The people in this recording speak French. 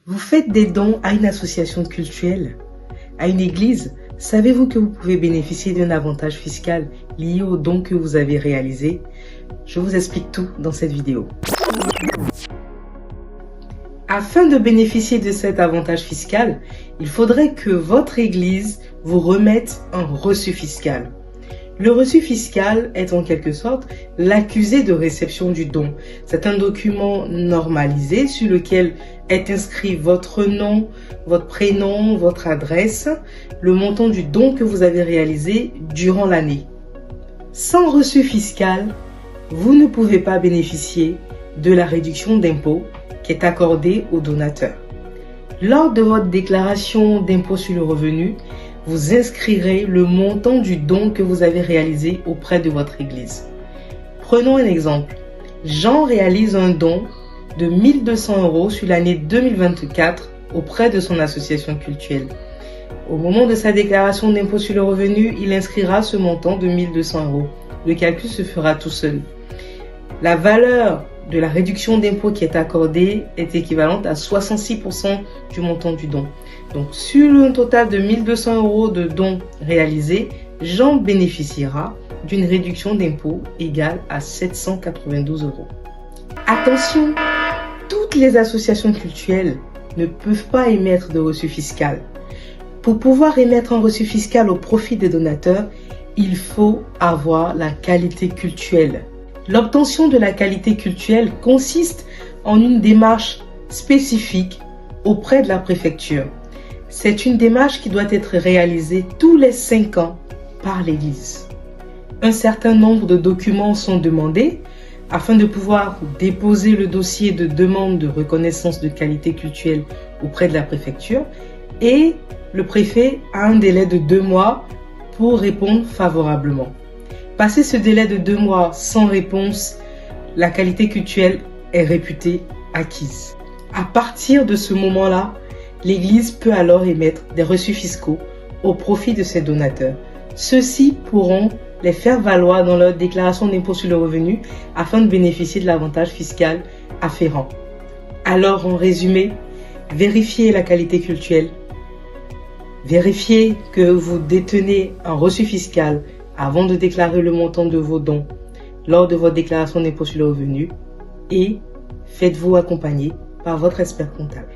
Vous faites des dons à une association cultuelle, à une église. Savez-vous que vous pouvez bénéficier d'un avantage fiscal lié au don que vous avez réalisé? Je vous explique tout dans cette vidéo. Afin de bénéficier de cet avantage fiscal, il faudrait que votre église vous remette un reçu fiscal. Le reçu fiscal est en quelque sorte l'accusé de réception du don. C'est un document normalisé sur lequel est inscrit votre nom, votre prénom, votre adresse, le montant du don que vous avez réalisé durant l'année. Sans reçu fiscal, vous ne pouvez pas bénéficier de la réduction d'impôt qui est accordée aux donateurs. Lors de votre déclaration d'impôt sur le revenu, vous inscrirez le montant du don que vous avez réalisé auprès de votre église. Prenons un exemple. Jean réalise un don de 1 200 € sur l'année 2024 auprès de son association cultuelle. Au moment de sa déclaration d'impôt sur le revenu, il inscrira ce montant de 1 200 €. Le calcul se fera tout seul. La valeur de la réduction d'impôt qui est accordée est équivalente à 66% du montant du don. Donc, sur un total de 1 200 € de dons réalisés, Jean bénéficiera d'une réduction d'impôt égale à 792 €. Attention, toutes les associations cultuelles ne peuvent pas émettre de reçu fiscal. Pour pouvoir émettre un reçu fiscal au profit des donateurs, il faut avoir la qualité cultuelle. L'obtention de la qualité cultuelle consiste en une démarche spécifique auprès de la préfecture. C'est une démarche qui doit être réalisée tous les 5 ans par l'Église. Un certain nombre de documents sont demandés afin de pouvoir déposer le dossier de demande de reconnaissance de qualité cultuelle auprès de la préfecture et le préfet a un délai de 2 mois pour répondre favorablement. Passé ce délai de 2 mois sans réponse, la qualité cultuelle est réputée acquise. À partir de ce moment-là, l'Église peut alors émettre des reçus fiscaux au profit de ses donateurs. Ceux-ci pourront les faire valoir dans leur déclaration d'impôt sur le revenu afin de bénéficier de l'avantage fiscal afférent. Alors, en résumé, vérifiez la qualité cultuelle, vérifiez que vous détenez un reçu fiscal avant de déclarer le montant de vos dons lors de votre déclaration d'impôt sur le revenu et faites-vous accompagner par votre expert comptable.